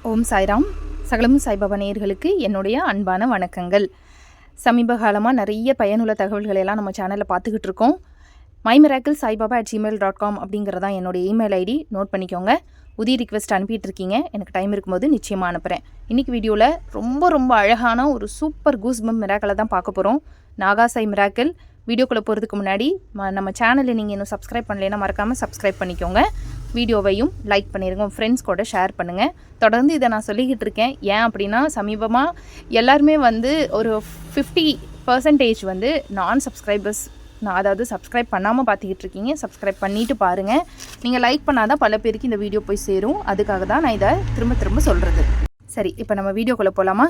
ஓம் சாய்ராம். சகலமும் சாய்பாபா நேயர்களுக்கு என்னுடைய அன்பான வணக்கங்கள். சமீப காலமாக நிறைய பயனுள்ள தகவல்களை எல்லாம் நம்ம சேனலில் பார்த்துக்கிட்டு இருக்கோம். mymiraclesaibaba@gmail.com அப்படிங்கிறதான் என்னுடைய இமெயில் ஐடி. நோட் பண்ணிக்கோங்க. உதவி ரிக்வெஸ்ட் அனுப்பிட்டு இருக்கீங்க. எனக்கு டைம் இருக்கும்போது நிச்சயமாக அனுப்புகிறேன். இன்றைக்கி வீடியோவில் ரொம்ப அழகான ஒரு சூப்பர் கூஸ்பம் மிராக்களை தான் பார்க்க போகிறோம். நாகாசாய் மிராக்கிள். வீடியோக்குள்ளே போகிறதுக்கு முன்னாடி நம்ம சேனலை நீங்கள் இன்னும் சப்ஸ்கிரைப் பண்ணலைன்னா மறக்காமல் சப்ஸ்கிரைப் பண்ணிக்கோங்க. வீடியோவையும் லைக் பண்ணிடுங்க, உங்கள் ஃப்ரெண்ட்ஸ் கூட ஷேர் பண்ணுங்கள். தொடர்ந்து இதை நான் சொல்லிக்கிட்டு இருக்கேன். ஏன் அப்படின்னா சமீபமாக எல்லாருமே ஒரு 50% நான் சப்ஸ்கிரைபர்ஸ், அதாவது சப்ஸ்கிரைப் பண்ணாமல் பார்த்துக்கிட்டு இருக்கீங்க. சப்ஸ்கிரைப் பண்ணிவிட்டு பாருங்கள். நீங்கள் லைக் பண்ணாதான் பல பேருக்கு இந்த வீடியோ போய் சேரும். அதுக்காக தான் நான் இதை திரும்ப சொல்கிறது. சரி, இப்போ நம்ம வீடியோக்குள்ளே போகலாமா?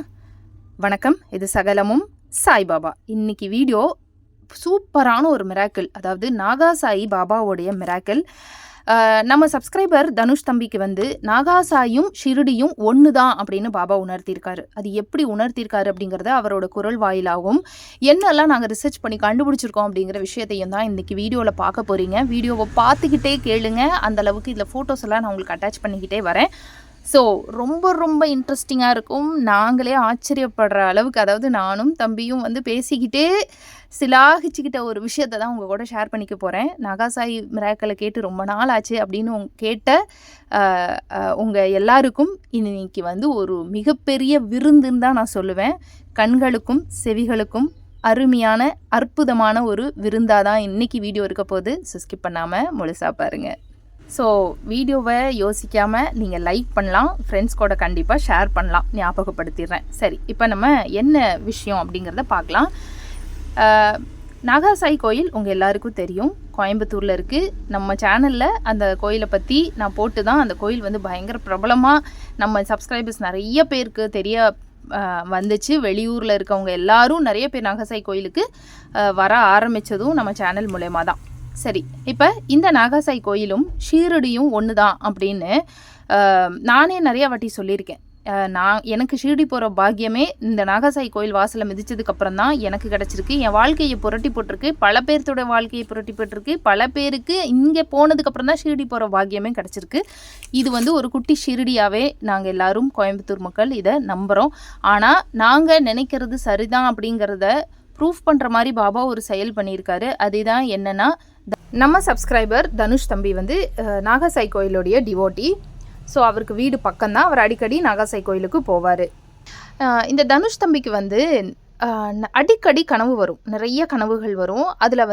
வணக்கம், இது சகலமும் சாய்பாபா. இன்றைக்கி வீடியோ சூப்பரான ஒரு மிராக்கிள், அதாவது நாகாசாயி பாபாவோடைய மிராக்கிள். நம்ம சப்ஸ்கிரைபர் தனுஷ் தம்பிக்கு நாகாசாயும் ஷிரடியும் ஒன்று தான் அப்படின்னு பாபா உணர்த்தியிருக்காரு. அது எப்படி உணர்த்தியிருக்காரு அப்படிங்கிறத அவரோட குரல் வாயிலாகவும் என்னெல்லாம் நாங்கள் ரிசர்ச் பண்ணி கண்டுபிடிச்சிருக்கோம் அப்படிங்கிற விஷயத்தையும் தான் இன்றைக்கி வீடியோவில் பார்க்க போகிறீங்க. வீடியோவை பார்த்துக்கிட்டே கேளுங்க. அந்தளவுக்கு இதில் ஃபோட்டோஸ் எல்லாம் நான் உங்களுக்கு அட்டாச் பண்ணிக்கிட்டே வரேன். ஸோ ரொம்ப இன்ட்ரெஸ்டிங்காக இருக்கும். நாங்களே ஆச்சரியப்படுற அளவுக்கு, அதாவது நானும் தம்பியும் பேசிக்கிட்டே சிலாகிச்சுக்கிட்ட ஒரு விஷயத்தை தான் உங்கள் கூட ஷேர் பண்ணிக்க போகிறேன். நாகாசாய் மிராக்கிளை கேட்டு ரொம்ப நாள் ஆச்சு அப்படின்னு கேட்ட உங்கள் எல்லாருக்கும் இன்னைக்கு ஒரு மிகப்பெரிய விருந்துன்னு தான் நான் சொல்லுவேன். கண்களுக்கும் செவிகளுக்கும் அருமையான அற்புதமான ஒரு விருந்தாக தான் இன்றைக்கி வீடியோ இருக்க போது. ஸ்கிப் பண்ணாமல் முழுசாக பாருங்கள். ஸோ வீடியோவை யோசிக்காமல் நீங்கள் லைக் பண்ணலாம், ஃப்ரெண்ட்ஸ் கூட கண்டிப்பாக ஷேர் பண்ணலாம், ஞாபகப்படுத்திடுறேன். சரி, இப்போ நம்ம என்ன விஷயம் அப்படிங்கிறத பார்க்கலாம். நாகாசாய் கோயில் உங்கள் எல்லாருக்கும் தெரியும், கோயம்புத்தூரில் இருக்குது. நம்ம சேனலில் அந்த கோயிலை பற்றி நான் போட்டு தான் அந்த கோயில் பயங்கர பிரபலமாக நம்ம சப்ஸ்கிரைபர்ஸ் நிறைய பேருக்கு தெரிய வந்துச்சு. வெளியூரில் இருக்கவங்க எல்லாரும் நிறைய பேர் நாகாசாய் கோயிலுக்கு வர ஆரம்பித்ததும் நம்ம சேனல் மூலயமா தான். சரி, இப்போ இந்த நாகாசாய் கோயிலும் ஷீரடியும் ஒன்று தான் அப்படின்னு நானே நிறையா வாட்டி சொல்லியிருக்கேன். எனக்கு ஷீரடி போகிற பாக்கியமே இந்த நாகாசாய் கோயில் வாசலை மிதித்ததுக்கப்புறம் தான் எனக்கு கிடச்சிருக்கு. என் வாழ்க்கையை புரட்டி போட்டிருக்கு, பல பேர்த்தோட வாழ்க்கையை புரட்டி போட்டிருக்கு. பல பேருக்கு இங்கே போனதுக்கப்புறம் தான் ஷீரடி போகிற பாக்கியமே கிடச்சிருக்கு. இது ஒரு குட்டி ஷீரடியாகவே நாங்கள் எல்லோரும் கோயம்புத்தூர் மக்கள் இதை நம்புகிறோம். ஆனால் நாங்கள் நினைக்கிறது சரிதான் அப்படிங்கிறத ப்ரூஃப் பண்ணுற மாதிரி பாபா ஒரு செயல் பண்ணியிருக்காரு. அதுதான் என்னென்னா, நம்ம சப்ஸ்கிரைபர் தனுஷ் தம்பி நாகாசாய் கோயிலுடைய டிவோட்டி. ஸோ அவருக்கு வீடு பக்கம்தான். அவர் அடிக்கடி நாகாசாய் கோயிலுக்கு போவார். இந்த தனுஷ் தம்பிக்கு அடிக்கடி கனவு வரும், நிறைய கனவுகள் வரும். அதில்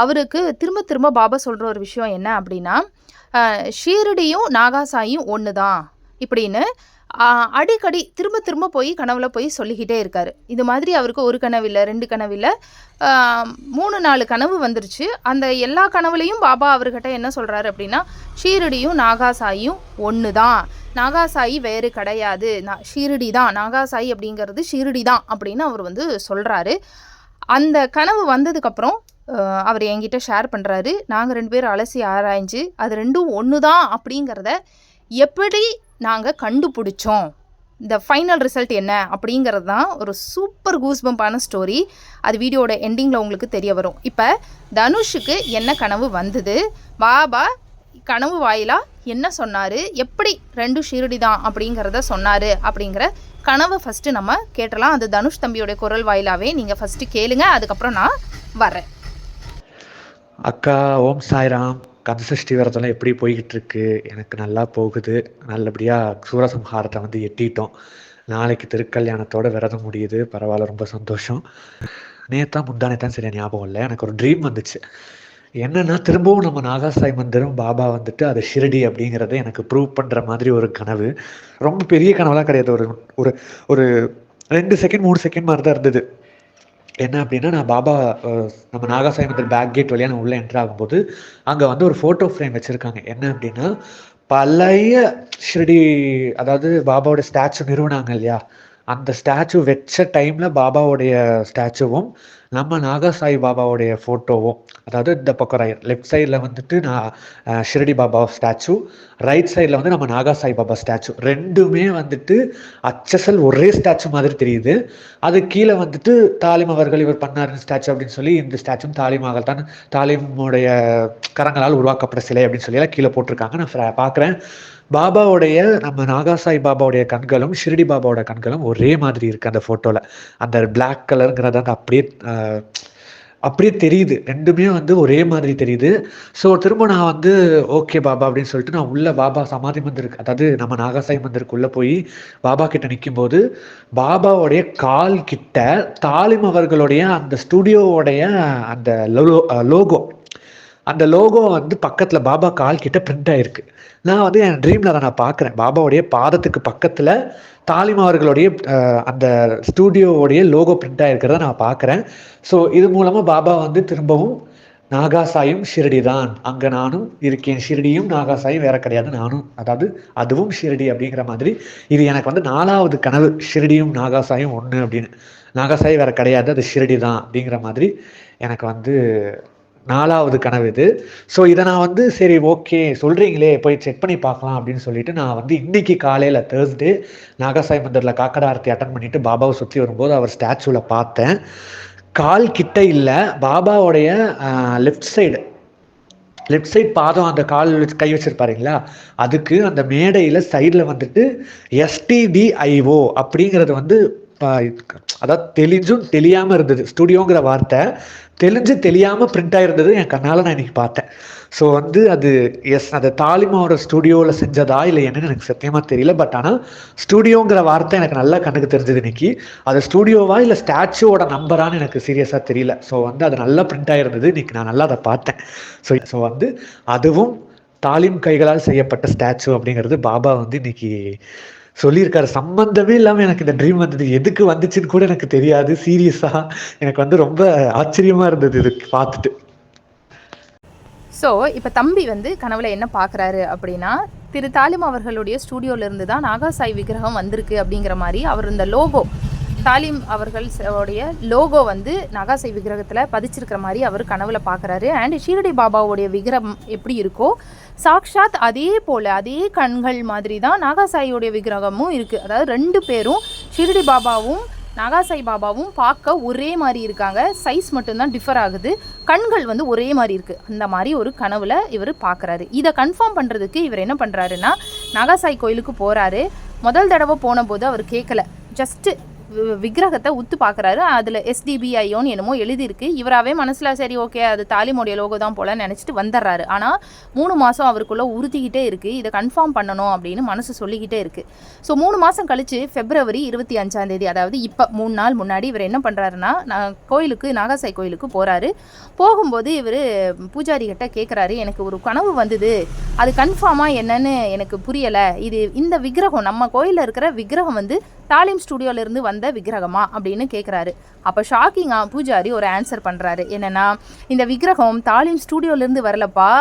அவருக்கு திரும்ப பாபா சொல்கிற ஒரு விஷயம் என்ன அப்படின்னா, ஷீரடியும் நாகாசாயும் ஒன்று தான் இப்படின்னு அடிக்கடி திரும்ப போய் கனவுல போய் சொல்லிக்கிட்டே இருக்காரு. இது மாதிரி அவருக்கு ஒரு கனவில்லை, 2 கனவில்லை, 3-4 கனவு வந்துருச்சு. அந்த எல்லா கனவுலையும் பாபா அவர்கிட்ட என்ன சொல்கிறாரு அப்படின்னா, ஷீரடியும் நாகாசாயும் ஒன்று தான், நாகாசாயி வேறு கிடையாது, ஷீரடி தான், நாகாசாயி அப்படிங்கிறது ஷீரடி தான் அப்படின்னு அவர் சொல்கிறாரு. அந்த கனவு வந்ததுக்கப்புறம் அவர் என்கிட்ட ஷேர் பண்ணுறாரு. நாங்கள் 2 பேர் அலசி ஆராய்ஞ்சு அது ரெண்டும் ஒன்று தான் அப்படிங்கிறத எப்படி நாங்கள் கண்டுபிடிச்சோம், இந்த ஃபைனல் ரிசல்ட் என்ன அப்படிங்கிறது தான் ஒரு சூப்பர் கூஸ்பம்பான ஸ்டோரி. அது வீடியோட எண்டிங்கில் உங்களுக்கு தெரிய வரும். இப்போ தனுஷுக்கு என்ன கனவு வந்தது, பாபா கனவு வாயிலாக என்ன சொன்னார், எப்படி 2 ஷீரடி தான் அப்படிங்கிறத சொன்னார் அப்படிங்கிற கனவை ஃபஸ்ட்டு நம்ம கேட்டலாம். அது தனுஷ் தம்பியோட குரல் வாயிலாகவே நீங்கள் ஃபஸ்ட்டு கேளுங்க, அதுக்கப்புறம் நான் வரேன். அக்கா, ஓம் சாய்ராம். கந்தசஷ்டி விரதம்லாம் எப்படி போய்கிட்டு இருக்கு? எனக்கு நல்லா போகுது. நல்லபடியாக சூரசம்ஹாரத்தை எட்டிட்டோம். நாளைக்கு திருக்கல்யாணத்தோட விரதம் முடியுது. பரவாயில்ல, ரொம்ப சந்தோஷம். முந்தானேத்தான் சரியா ஞாபகம் இல்லை. எனக்கு ஒரு ட்ரீம் வந்துச்சு. என்னன்னா, திரும்பவும் நம்ம நாகாசாய் மந்திரம் பாபா அதை ஷிரடி அப்படிங்கிறத எனக்கு ப்ரூவ் பண்ணுற மாதிரி ஒரு கனவு. ரொம்ப பெரிய கனவுலாம் கிடையாது, ஒரு ஒரு 2 செகண்ட் 3 செகண்ட் மாதிரி தான் இருந்தது. என்ன அப்படின்னா, நான் பாபா நம்ம நாகாசாய் மந்திர் பேக் கேட் வழியாக நான் உள்ளே என்ட்ரு ஆகும்போது அங்கே ஒரு ஃபோட்டோ ஃப்ரேம் வச்சுருக்காங்க. என்ன அப்படின்னா, பழைய ஷிரடி, அதாவது பாபாவோட ஸ்டாச்சு நிறுவனாங்க இல்லையா, அந்த ஸ்டாச்சு வச்ச டைமில் பாபாவோடைய ஸ்டாச்சுவும் நம்ம நாகசாய் பாபாவுடைய ஃபோட்டோவும், அதாவது இந்த பக்கம் லெஃப்ட் சைடில் வந்துட்டு நான் ஷிரடி பாபா ஸ்டாச்சு, ரைட் சைடில் வந்து நம்ம நாகசாய் பாபா ஸ்டாச்சு, ரெண்டுமே வந்துட்டு அச்சசல் ஒரே ஸ்டாச்சு மாதிரி தெரியுது. அது கீழே வந்துட்டு தாலிம் அவர்கள் இவர் பண்ணார் ஸ்டாச்சு அப்படின்னு சொல்லி, இந்த ஸ்டாச்சும் தாலிமாக தான், தாலிமுடைய கரங்களால் உருவாக்கப்பட்ட சிலை அப்படின்னு சொல்லி எல்லாம் கீழே போட்டிருக்காங்க. நான் பார்க்குறேன் பாபாவுடைய, நம்ம நாகாசாய் பாபாவுடைய கண்களும் ஷிரடி பாபாவோட கண்களும் ஒரே மாதிரி இருக்குது அந்த ஃபோட்டோவில். அந்த பிளாக் கலருங்கிறது வந்து அப்படியே தெரியுது, ரெண்டுமே வந்து ஒரே மாதிரி தெரியுது. ஸோ திரும்ப நான் வந்து ஓகே பாபா அப்படின்னு சொல்லிட்டு நான் உள்ள பாபா சமாதி மந்திருக்கு, அதாவது நம்ம நாகாசாய் மந்திருக்கு உள்ளே போய் பாபா கிட்ட நிற்கும்போது பாபாவுடைய கால் கிட்ட தாலிம் அவர்களுடைய அந்த ஸ்டுடியோவுடைய அந்த லோகோ, அந்த லோகோ வந்து பக்கத்தில் பாபா கால் கிட்ட பிரிண்ட் ஆயிருக்கு. நான் வந்து என் ட்ரீமில் அதை நான் பார்க்குறேன். பாபாவுடைய பாதத்துக்கு பக்கத்தில் தாலிம் அவர்களுடைய அந்த ஸ்டூடியோவுடைய லோகோ பிரிண்ட் ஆகிருக்கிறத நான் பார்க்குறேன். ஸோ இது மூலமாக பாபா வந்து திரும்பவும் நாகாசாயும் ஷிரடி தான், அங்கே நானும் இருக்கேன், ஷிரடியும் நாகாசாயும் வேற கிடையாது, நானும், அதாவது அதுவும் ஷிரடி அப்படிங்கிற மாதிரி. இது எனக்கு வந்து 4வது கனவு, ஷிரடியும் நாகாசாயும் ஒன்று அப்படின்னு. நாகாசாய் வேற கிடையாது, அது ஷிரடி தான் அப்படிங்கிற மாதிரி எனக்கு வந்து 4வது கனவு இது. ஸோ இதை நான் வந்து சரி ஓகே சொல்கிறீங்களே போய் செக் பண்ணி பார்க்கலாம் அப்படின்னு சொல்லிட்டு நான் வந்து இன்னைக்கு காலையில் தேர்ஸ்டே நாகாசாய் மந்திரில் காக்கடா ஆரத்தி அட்டன் பண்ணிட்டு பாபாவை சுற்றி வரும்போது அவர் ஸ்டாச்சுவில் பார்த்தேன். கால் கிட்ட இல்லை, பாபாவுடைய லெஃப்ட் சைடு பாதம், அந்த கால் கை வச்சிருப்பாருங்களா, அதுக்கு அந்த மேடையில் சைடில் வந்துட்டு STDIO அப்படிங்கிறது வந்து அதாவது தெளிஞ்சும் தெரியாமல் இருந்தது. ஸ்டுடியோங்கிற வார்த்தை தெரியாமல் பிரிண்ட் ஆகிருந்தது என் கண்ணால் நான் இன்னைக்கு பார்த்தேன். ஸோ வந்து அது அது தாலிமாவோட ஸ்டுடியோவில் செஞ்சதா இல்லை என்னன்னு எனக்கு சத்தியமாக தெரியல. பட் ஆனால் ஸ்டுடியோங்கிற வார்த்தை எனக்கு நல்லா கண்ணுக்கு தெரிஞ்சது இன்னைக்கு. அது ஸ்டுடியோவா இல்லை ஸ்டாச்சுவோட நம்பரான்னு எனக்கு சீரியஸாக தெரியல. ஸோ வந்து அது நல்லா பிரிண்ட் ஆகிருந்தது, இன்னைக்கு நான் நல்லா அதை பார்த்தேன். ஸோ வந்து அதுவும் தாலிம் கைகளால் செய்யப்பட்ட ஸ்டாச்சு அப்படிங்கிறது பாபா வந்து இன்னைக்கு சொல்லியிருக்காரு. சம்பந்தமே இல்லாமல் எனக்கு இந்த ட்ரீம் வந்தது, எதுக்கு வந்துச்சுன்னு கூட எனக்கு தெரியாது. சீரியஸாக எனக்கு வந்து ரொம்ப ஆச்சரியமாக இருந்தது இது பார்த்துட்டு. ஸோ இப்போ தம்பி வந்து கனவுல என்ன பார்க்குறாரு அப்படின்னா, திரு தாலிம் அவர்களுடைய ஸ்டூடியோலேருந்து தான் நாகாசாய் விக்கிரகம் வந்திருக்கு அப்படிங்கிற மாதிரி அவர் இந்த லோகோ, தாலிம் அவர்களுடைய லோகோ வந்து நாகாசாய் விக்கிரகத்தில் பதிச்சிருக்கிற மாதிரி அவர் கனவுல பார்க்குறாரு. அண்ட் ஷீரடி பாபாவுடைய விக்கிரகம் எப்படி இருக்கோ சாக்ஷாத் அதே போல் அதே கண்கள் மாதிரி தான் நாகாசாயோடைய விக்கிரகமும் இருக்குது. அதாவது 2 பேரும் ஷீரடி பாபாவும் நாகாசாய் பாபாவும் பார்க்க ஒரே மாதிரி இருக்காங்க, சைஸ் மட்டும்தான் டிஃபர் ஆகுது, கண்கள் வந்து ஒரே மாதிரி இருக்குது. அந்த மாதிரி ஒரு கனவுல இவர் பார்க்குறாரு. இதை கன்ஃபார்ம் பண்ணுறதுக்கு இவர் என்ன பண்ணுறாருன்னா, நாகாசாய் கோயிலுக்கு போகிறாரு. முதல் தடவை போன போது அவர் கேட்கல, ஜஸ்ட்டு விக்கிரகத்தை உத்து பார்க்குறாரு. அதில் SDBIOன்னு என்னமோ எழுதியிருக்கு. இவராகவே மனசில் சரி ஓகே அது தாலிமுடைய லோகோ தான் போல நினச்சிட்டு வந்துடுறாரு. ஆனால் 3 மாதம் அவருக்குள்ளே உறுத்திக்கிட்டே இருக்குது, இதை கன்ஃபார்ம் பண்ணணும் அப்படின்னு மனசு சொல்லிக்கிட்டே இருக்குது. ஸோ 3 மாதம் கழித்து February 25, அதாவது இப்போ 3 நாள் முன்னாடி இவர் என்ன பண்ணுறாருன்னா, நாகாசாய் கோயிலுக்கு போகிறாரு. போகும்போது இவர் பூஜாரி கிட்ட கேட்குறாரு, எனக்கு ஒரு கனவு வந்தது, அது கன்ஃபார்மாக என்னன்னு எனக்கு புரியலை, இந்த விக்கிரகம் நம்ம கோயிலில் இருக்கிற விக்கிரகம் வந்து தாலிம் ஸ்டுடியோலேருந்து வந்த விக்கிரகமா அப்படின்னு கேட்குறாரு. அப்போ ஷாக்கிங்காக பூஜாரி ஒரு ஆன்சர் பண்ணுறாரு, என்னென்னா இந்த விக்கிரகம் தாலிம் ஸ்டுடியோலேருந்து வரலப்பா,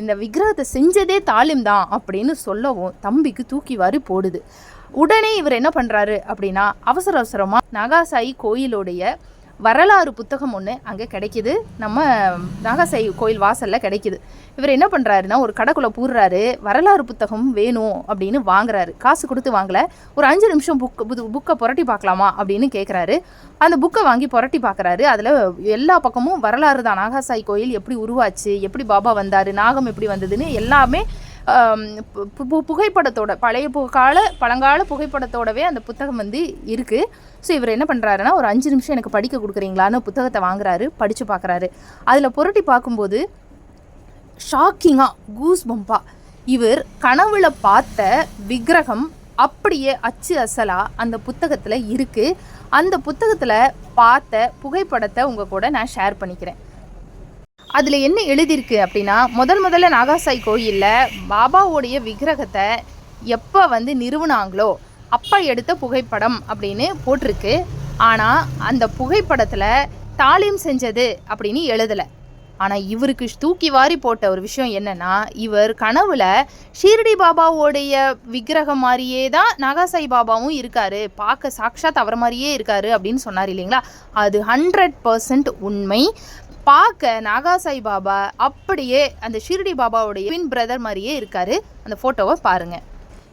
இந்த விக்கிரகத்தை செஞ்சதே தாலிம் தான் அப்படின்னு சொல்லவும் தம்பிக்கு தூக்கி வாரி போடுது. உடனே இவர் என்ன பண்ணுறாரு அப்படின்னா, அவசரமாக நாகாசாயி கோயிலுடைய வரலாறு புத்தகம் ஒன்று அங்கே கிடைக்கிது, நம்ம நாகாசாய் கோயில் வாசலில் கிடைக்கிது. இவர் என்ன பண்ணுறாருன்னா, ஒரு கடைக்குள்ளே பூர்றாரு, வரலாறு புத்தகம் வேணும் அப்படின்னு வாங்குறாரு. காசு கொடுத்து வாங்கலை, ஒரு 5 நிமிஷம் புக்கை புரட்டி பார்க்கலாமா அப்படின்னு கேட்குறாரு. அந்த புக்கை வாங்கி புரட்டி பார்க்குறாரு. அதில் எல்லா பக்கமும் வரலாறு தான், நாகாசாய் கோயில் எப்படி உருவாச்சு, எப்படி பாபா வந்தார், நாகம் எப்படி வந்ததுன்னு எல்லாமே புகைப்படத்தோட பழங்கால புகைப்படத்தோடவே அந்த புத்தகம் வந்து இருக்குது. ஸோ இவர் என்ன பண்ணுறாருன்னா, ஒரு 5 நிமிஷம் எனக்கு படிக்க கொடுக்குறீங்களான்னு புத்தகத்தை வாங்குறாரு, படித்து பார்க்குறாரு. அதில் புரட்டி பார்க்கும்போது ஷாக்கிங்காக கூஸ் பம்பா இவர் கனவுல பார்த்த விக்கிரகம் அப்படியே அச்சு அசலாக அந்த புத்தகத்தில் இருக்குது. அந்த புத்தகத்தில் பார்த்த புகைப்படத்தை உங்கள் கூட நான் ஷேர் பண்ணிக்கிறேன். அதில் என்ன எழுதியிருக்கு அப்படின்னா, முதல்ல நாகாசாய் கோயிலில் பாபாவோடைய விக்கிரகத்தை எப்போ வந்து நிறுவனாங்களோ அப்போ எடுத்த புகைப்படம் அப்படின்னு போட்டிருக்கு. ஆனால் அந்த புகைப்படத்தில் தாலிம் செஞ்சது அப்படின்னு எழுதலை. ஆனால் இவருக்கு தூக்கி வாரி போட்ட ஒரு விஷயம் என்னன்னா, இவர் கனவுல ஷீரடி பாபாவோடைய விக்கிரகம் மாதிரியே தான் நாகாசாய் பாபாவும் இருக்காரு, பார்க்க சாக்ஷாத் அவர் மாதிரியே இருக்காரு அப்படின்னு சொன்னார் இல்லைங்களா. அது 100% உண்மை. பார்க்க நாகாசாய் பாபா அப்படியே அந்த ஷீரடி பாபாவுடைய ட்வின் பிரதர் மாதிரியே இருக்காரு. அந்த ஃபோட்டோவை பாருங்கள்.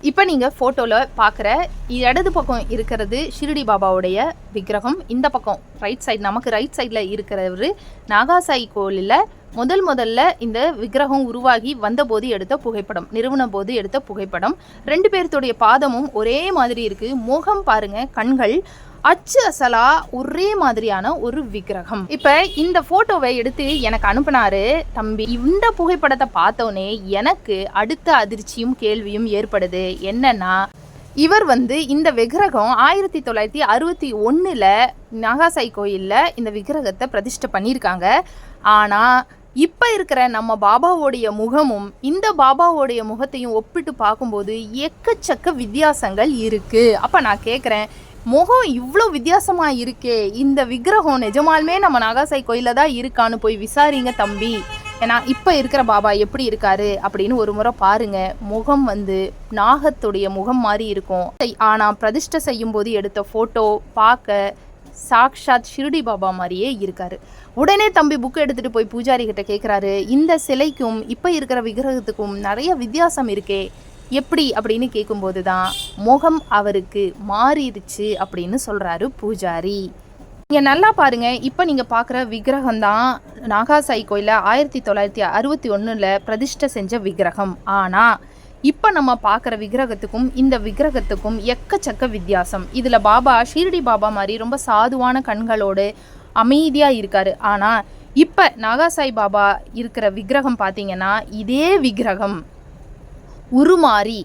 இப்போ நீங்கள் ஃபோட்டோவில் பார்க்குற இடது பக்கம் இருக்கிறது ஷீரடி பாபாவுடைய விக்கிரகம். இந்த பக்கம் ரைட் சைடு, நமக்கு ரைட் சைடில் இருக்கிறவர் நாகாசாய் கோயிலில் முதல்ல இந்த விக்கிரகம் உருவாகி வந்தபோது எடுத்த புகைப்படம், நிறுவன போது எடுத்த புகைப்படம். 2 பேர்த்துடைய பாதமும் ஒரே மாதிரி இருக்குது. முகம் பாருங்கள், கண்கள் அச்சு அசலா ஒரே மாதிரியான ஒரு விக்கிரகம். இப்போ இந்த ஃபோட்டோவை எடுத்து எனக்கு அனுப்பினாரு தம்பி. இந்த புகைப்படத்தை பார்த்தோன்னே எனக்கு அடுத்த அதிர்ச்சியும் கேள்வியும் ஏற்படுது. என்னன்னா, இவர் இந்த விக்கிரகம் 1961 நாகாசாய் கோயிலில் இந்த விக்கிரகத்தை பிரதிஷ்டை பண்ணியிருக்காங்க. ஆனால் இப்போ இருக்கிற நம்ம பாபாவோடைய முகமும் இந்த பாபாவோடைய முகத்தையும் ஒப்பிட்டு பார்க்கும்போது எக்கச்சக்க வித்தியாசங்கள் இருக்குது. அப்போ நான் கேட்குறேன், முகம் இவ்வளோ வித்தியாசமாக இருக்கே, இந்த விக்கிரகம் நிஜமாலுமே நம்ம நாகாசாய் கோயிலில் தான் இருக்கான்னு போய் விசாரிங்க தம்பி. ஏன்னா இப்போ இருக்கிற பாபா எப்படி இருக்காரு அப்படின்னு ஒரு முறை பாருங்க. முகம் நாகத்துடைய முகம் மாதிரி இருக்கும். ஆனால் பிரதிஷ்டை செய்யும் போது எடுத்த ஃபோட்டோ பார்க்க சாக்ஷாத் ஷிரடி பாபா மாதிரியே இருக்காரு. உடனே தம்பி புக்கு எடுத்துகிட்டு போய் பூஜாரி கிட்ட கேட்குறாரு, இந்த சிலைக்கும் இப்போ இருக்கிற விக்கிரகத்துக்கும் நிறைய வித்தியாசம் இருக்கே, எப்படி அப்படின்னு கேட்கும்போது தான் முகம் அவருக்கு மாறிடுச்சு அப்படின்னு சொல்கிறாரு பூஜாரி. நீங்கள் நல்லா பாருங்கள். இப்போ நீங்கள் பார்க்குற விக்கிரகம் தான் நாகாசாய் கோயிலில் 1961 பிரதிஷ்டை செஞ்ச விக்கிரகம். ஆனால் இப்போ நம்ம பார்க்குற விக்கிரகத்துக்கும் இந்த விக்கிரகத்துக்கும் எக்கச்சக்க வித்தியாசம். இதில் பாபா ஷீரடி பாபா மாதிரி ரொம்ப சாதுவான கண்களோடு அமைதியாக இருக்கார். ஆனால் இப்போ நாகாசாய் பாபா இருக்கிற விக்கிரகம் பார்த்தீங்கன்னா, இதே விக்கிரகம் உருமாறி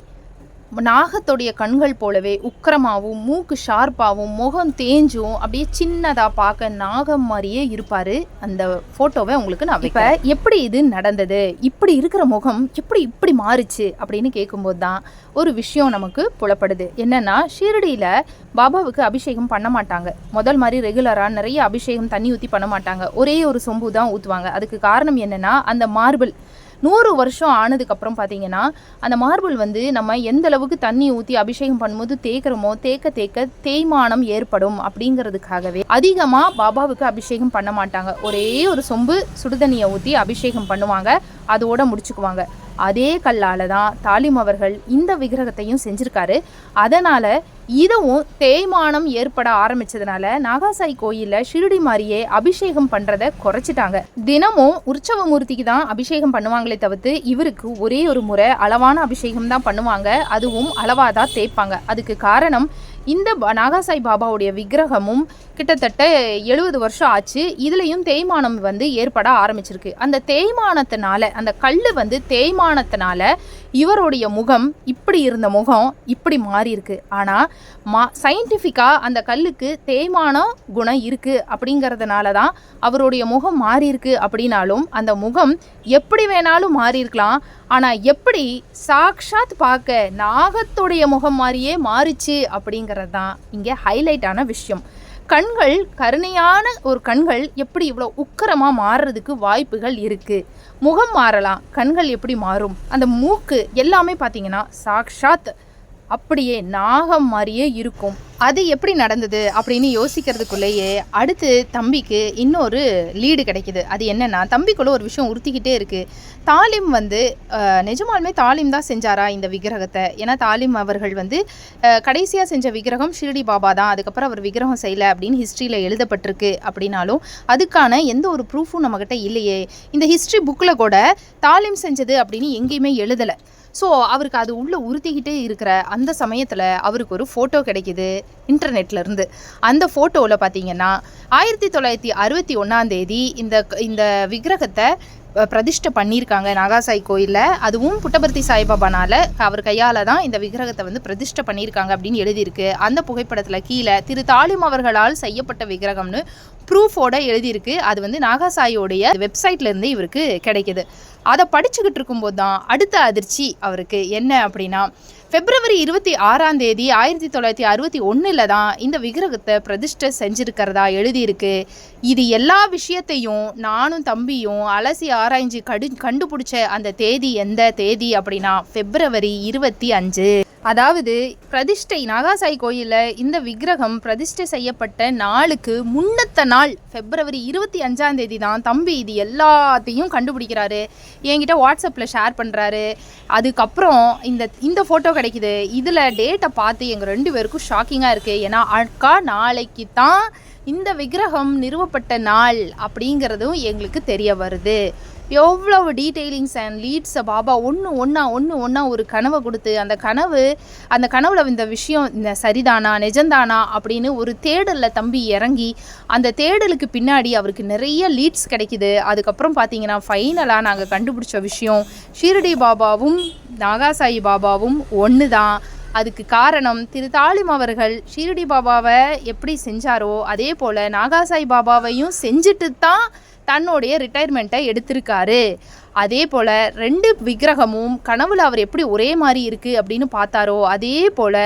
நாகத்துடைய கண்கள் போலவே உக்கிரமாகவும் மூக்கு ஷார்ப்பாகவும் முகம் தேஞ்சும் அப்படியே சின்னதாக பார்க்க நாகம் மாதிரியே இருப்பார். அந்த ஃபோட்டோவை உங்களுக்கு நான் இப்போ எப்படி இது நடந்தது, இப்படி இருக்கிற முகம் இப்படி மாறுச்சு அப்படின்னு கேட்கும்போது தான் ஒரு விஷயம் நமக்கு புலப்படுது. என்னென்னா, ஷீரடியில் பாபாவுக்கு அபிஷேகம் பண்ண மாட்டாங்க. முதல் மாதிரி ரெகுலராக நிறைய அபிஷேகம் தண்ணி ஊற்றி பண்ண மாட்டாங்க. ஒரே ஒரு சொம்பு தான் ஊற்றுவாங்க. அதுக்கு காரணம் என்னென்னா, அந்த மார்பிள் 100 வருஷம் ஆனதுக்கப்புறம் பார்த்தீங்கன்னா, அந்த மார்பிள் நம்ம எந்த அளவுக்கு தண்ணி ஊற்றி அபிஷேகம் பண்ணும்போது தேய்க்கிறோமோ தேக்க தேய்மானம் ஏற்படும் அப்படிங்கிறதுக்காகவே அதிகமாக பாபாவுக்கு அபிஷேகம் பண்ண மாட்டாங்க. ஒரே ஒரு சொம்பு சுடுதண்ணியை ஊற்றி அபிஷேகம் பண்ணுவாங்க, அதோட முடிச்சுக்குவாங்க. அதே கல்லால் தான் தாலிம் அவர்கள் இந்த விக்கிரகத்தையும் செஞ்சுருக்காரு. அதனால் இதுவும் தேய்மானம் ஏற்பட ஆரம்பித்ததுனால நாகாசாய் கோயிலில் ஷிரடி மாதிரியே அபிஷேகம் பண்ணுறதை குறைச்சிட்டாங்க. தினமும் உற்சவமூர்த்திக்கு தான் அபிஷேகம் பண்ணுவாங்களே தவிர்த்து இவருக்கு ஒரே ஒரு முறை அளவான அபிஷேகம் தான் பண்ணுவாங்க. அதுவும் அளவாக தான் தேய்ப்பாங்க. அதுக்கு காரணம், இந்த நாகாசாய் பாபாவுடைய விக்கிரகமும் கிட்டத்தட்ட 70 வருஷம் ஆச்சு. இதுலேயும் தேய்மானம் ஏற்பட ஆரம்பிச்சிருக்கு. அந்த தேய்மானத்தினால, அந்த கல் தேய்மானத்தினால இவருடைய முகம் இப்படி இருந்த முகம் இப்படி மாறி இருக்கு. ஆனால் சயின்டிஃபிக்காக அந்த கல்லுக்கு தேய்மான குணம் இருக்குது அப்படிங்கிறதுனால தான் அவருடைய முகம் மாறி இருக்கு. அப்படின்னாலும் அந்த முகம் எப்படி வேணாலும் மாறி இருக்கலாம். ஆனால் எப்படி சாக்ஷாத் பார்க்க நாகத்துடைய முகம் மாதிரியே மாறிச்சு அப்படிங்கிறது தான் இங்கே ஹைலைட்டான விஷயம். கண்கள், கருணையான ஒரு கண்கள் எப்படி இவ்வளோ உக்கிரமாக மாறுறதுக்கு வாய்ப்புகள் இருக்குது. முகம் மாறலாம், கண்கள் எப்படி மாறும்? அந்த மூக்கு எல்லாமே பார்த்தீங்கன்னா சாக்ஷாத் அப்படியே நாகம் மாதிரியே இருக்கும். அது எப்படி நடந்தது அப்படின்னு யோசிக்கிறதுக்குள்ளேயே அடுத்து தம்பிக்கு இன்னொரு லீடு கிடைக்கிது. அது என்னென்னா, தம்பிக்குள்ளே ஒரு விஷயம் உறுத்திக்கிட்டே இருக்குது. தாலிம் நிஜமாலுமே தாலிம் தான் செஞ்சாரா இந்த விக்கிரகத்தை? ஏன்னா தாலிம் அவர்கள் கடைசியாக செஞ்ச விக்கிரகம் ஷிரடி பாபா தான், அதுக்கப்புறம் அவர் விக்கிரகம் செய்யலை அப்படின்னு ஹிஸ்ட்ரியில் எழுதப்பட்டிருக்கு. அப்படின்னாலும் அதுக்கான எந்த ஒரு ப்ரூஃபும் நம்மக்கிட்ட இல்லையே. இந்த ஹிஸ்ட்ரி புக்கில் கூட தாலிம் செஞ்சது அப்படின்னு எங்கேயுமே எழுதலை. ஸோ அவருக்கு அது உள்ளே உறுத்திக்கிட்டே இருக்கிற அந்த சமயத்தில் அவருக்கு ஒரு ஃபோட்டோ கிடைக்கிது இன்டர்நெட்லேருந்து. அந்த ஃபோட்டோவில் பார்த்தீங்கன்னா 1961 இந்த விக்கிரகத்தை பிரதிஷ்டை பண்ணியிருக்காங்க நாகாசாய் கோயிலில். அதுவும் புட்டபர்த்தி சாய்பாபானால் அவர் கையால் தான் இந்த விக்கிரகத்தை பிரதிஷ்டை பண்ணியிருக்காங்க அப்படின்னு எழுதியிருக்கு. அந்த புகைப்படத்தில் கீழே திரு தாலிம் அவர்களால் செய்யப்பட்ட விக்கிரகம்னு ப்ரூஃபோட எழுதியிருக்கு. அது நாகாசாயோடைய வெப்சைட்லேருந்து இவருக்கு கிடைக்கிது. அதை படிச்சுக்கிட்டு இருக்கும்போது தான் அடுத்த அதிர்ச்சி அவருக்கு என்ன அப்படின்னா, பிப்ரவரி 26ஆம் தேதி 1961 தான் இந்த விக்கிரகத்தை பிரதிஷ்டை செஞ்சுருக்கிறதா எழுதியிருக்கு. இது எல்லா விஷயத்தையும் நானும் தம்பியும் அலசி ஆராய்ஞ்சு கண்டுபிடிச்ச அந்த தேதி எந்த தேதி அப்படின்னா பிப்ரவரி 25. அதாவது பிரதிஷ்டை நாகாசாயி கோயிலில் இந்த விக்கிரகம் பிரதிஷ்டை செய்யப்பட்ட நாளுக்கு முன்னத்த நாள் பிப்ரவரி 25ஆம் தேதி தான் தம்பி இது எல்லாத்தையும் கண்டுபிடிக்கிறாரு. என்கிட்ட வாட்ஸ்அப்பில் ஷேர் பண்ணுறாரு. அதுக்கப்புறம் இந்த ஃபோட்டோ கிடைக்குது. இதில் டேட்டை பார்த்து எங்கள் 2 பேருக்கும் ஷாக்கிங்காக இருக்குது. ஏன்னா அக்கா நாளைக்கு தான் இந்த விக்கிரகம் நிறுவப்பட்ட நாள் அப்படிங்கிறதும் எங்களுக்கு தெரிய வருது. எவ்வளவு டீட்டெயிலிங்ஸ் அண்ட் லீட்ஸை பாபா ஒன்று ஒன்றா ஒரு கனவை கொடுத்து அந்த கனவுல இந்த விஷயம் இந்த சரிதானா நிஜந்தானா அப்படின்னு ஒரு தேடலில் தம்பி இறங்கி அந்த தேடலுக்கு பின்னாடி அவருக்கு நிறைய லீட்ஸ் கிடைக்குது. அதுக்கப்புறம் பார்த்தீங்கன்னா ஃபைனலாக நாங்கள் கண்டுபிடிச்ச விஷயம் ஷீரடி பாபாவும் நாகாசாயி பாபாவும் ஒன்று தான். அதுக்கு காரணம் திரு தாலிம் அவர்கள் ஷீரடி பாபாவை எப்படி செஞ்சாரோ அதே போல் நாகாசாயி பாபாவையும் செஞ்சுட்டு தான் தன்னுடைய ரிட்டையர்மெண்ட்டை எடுத்திருக்காரு. அதே போல் 2 விக்கிரகமும் கனவுல அவர் எப்படி ஒரே மாதிரி இருக்குது அப்படின்னு பார்த்தாரோ அதே போல்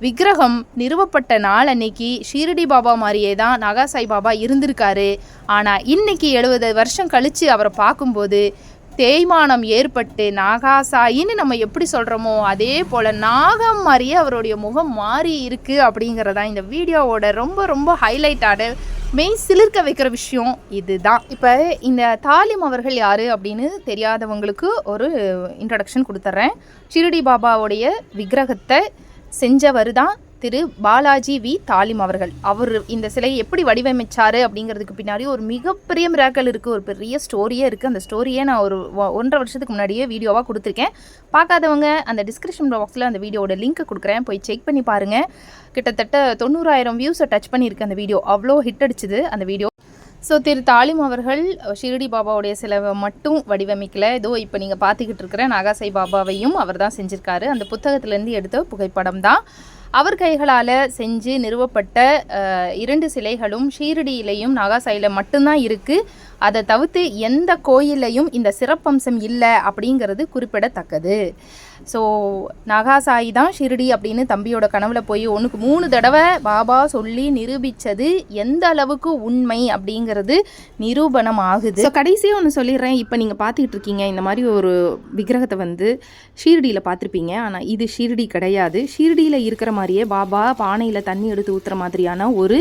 விக்கிரகம் நிறுவப்பட்ட நாள் அன்னைக்கு ஷீரடி பாபா மாதிரியே தான் நாகாசாயி பாபா இருந்திருக்காரு. ஆனால் இன்னைக்கு 70 வருஷம் கழித்து அவரை பார்க்கும்போது தேய்மானம் ஏற்பட்டு நாகாசாயின்னு நம்ம எப்படி சொல்கிறோமோ அதே போல் நாகம் மாதிரியே அவருடைய முகம் மாறி இருக்குது அப்படிங்கிறதா இந்த வீடியோவோட ரொம்ப ஹைலைட்டான மெயின் சிலிர்க்க வைக்கிற விஷயம் இதுதான். இப்போ இந்த தாலிம் அவர்கள் யார் அப்படின்னு தெரியாதவங்களுக்கு ஒரு இன்ட்ரடக்ஷன் கொடுத்துட்றேன். ஷீரடி பாபாவுடைய விக்கிரகத்தை செஞ்சவர் தான் திரு பாலாஜி வி தாலிம் அவர்கள். அவர் இந்த சிலையை எப்படி வடிவமைச்சார் அப்படிங்கிறதுக்கு பின்னாடி ஒரு மிகப்பெரிய மிராக்கல் இருக்குது. ஒரு பெரிய ஸ்டோரியே இருக்குது. அந்த ஸ்டோரியை நான் ஒரு 1.5 வருஷத்துக்கு முன்னாடியே வீடியோவாக கொடுத்துருக்கேன். பார்க்காதவங்க அந்த டிஸ்கிரிப்ஷன் பாக்ஸில் அந்த வீடியோட லிங்க் கொடுக்குறேன், போய் செக் பண்ணி பாருங்கள். கிட்டத்தட்ட 90,000 வியூஸை டச் பண்ணியிருக்கு அந்த வீடியோ. அவ்வளோ ஹிட் அடிச்சுது அந்த வீடியோ. ஸோ திரு தாலிம் அவர்கள் ஷீரடி பாபாவுடைய சிலைவை மட்டும் வடிவமைக்கல. ஏதோ இப்போ நீங்கள் பார்த்துக்கிட்டு இருக்கிற நாகாசாயி பாபாவையும் அவர் தான் செஞ்சுருக்காரு. அந்த புத்தகத்திலேருந்து எடுத்த புகைப்படம் தான். அவர் கைகளால் செஞ்சு நிறுவப்பட்ட 2 சிலைகளும் ஷீரடியிலையும் நாகாசாயியில் மட்டும்தான் இருக்குது. அதை தவிர்த்து எந்த கோயிலையும் இந்த சிறப்பம்சம் இல்லை அப்படிங்கிறது குறிப்பிடத்தக்கது. ஸோ நாகாசாயி தான் ஷீரடி அப்படின்னு தம்பியோட கனவுல போய் 3 தடவை பாபா சொல்லி நிரூபித்தது எந்த அளவுக்கு உண்மை அப்படிங்கிறது நிரூபணம் ஆகுது. ஸோ கடைசியாக ஒன்று சொல்லிடுறேன். இப்போ நீங்கள் பார்த்துக்கிட்டு இருக்கீங்க இந்த மாதிரி ஒரு விக்கிரகத்தை வந்து ஷீரடியில் பார்த்துருப்பீங்க. ஆனால் இது ஷீரடி கிடையாது. ஷீரடியில் இருக்கிற மாதிரியே பாபா பானையில் தண்ணி எடுத்து ஊற்றுற மாதிரியான ஒரு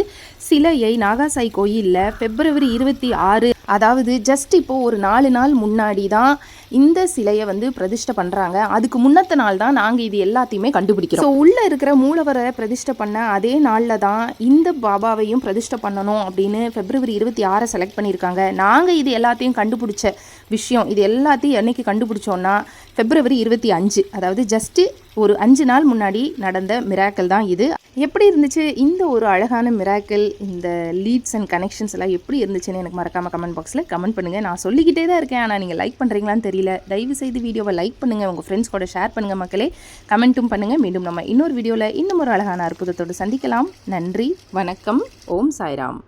சிலையை நாகாசாயி கோயிலில் பிப்ரவரி 26 அதாவது ஜஸ்ட் இப்போது ஒரு 4 நாள் முன்னாடி தான் இந்த சிலையை வந்து பிரதிஷ்டை பண்ணுறாங்க. அதுக்கு முன்னத்த நாள் தான் நாங்கள் இது எல்லாத்தையுமே கண்டுபிடிக்கிறோம். ஸோ உள்ளே இருக்கிற மூலவரை பிரதிஷ்டை பண்ண அதே நாளில் தான் இந்த பாபாவையும் பிரதிஷ்டை பண்ணணும் அப்படின்னு பிப்ரவரி 26 செலக்ட் பண்ணியிருக்காங்க. நாங்கள் இது எல்லாத்தையும் கண்டுபிடிச்ச விஷயம் இது எல்லாத்தையும் என்னைக்கு கண்டுபிடிச்சோன்னா பிப்ரவரி 25, அதாவது ஜஸ்ட்டு ஒரு 5 நாள் முன்னாடி நடந்த மிராக்கல் தான் இது. எப்படி இருந்துச்சு இந்த ஒரு அழகான மிராக்கல்? இந்த லீட்ஸ் அண்ட் கனெக்ஷன்ஸ் எல்லாம் எப்படி இருந்துச்சுன்னு எனக்கு மறக்காமல் கமெண்ட் பாக்ஸில் கமெண்ட் பண்ணுங்கள். நான் சொல்லிக்கிட்டே தான் இருக்கேன், ஆனால் நீங்கள் லைக் பண்ணுறீங்களான்னு தெரியல. தயவு செய்து வீடியோவை லைக் பண்ணுங்கள், உங்கள் ஃப்ரெண்ட்ஸ் கூட ஷேர் பண்ணுங்கள் மக்களே, கமெண்ட்டும் பண்ணுங்கள். மீண்டும் நம்ம இன்னொரு வீடியோவில் இன்னும் ஒரு அழகான அற்புதத்தோடு சந்திக்கலாம். நன்றி, வணக்கம், ஓம் சாய்ராம்.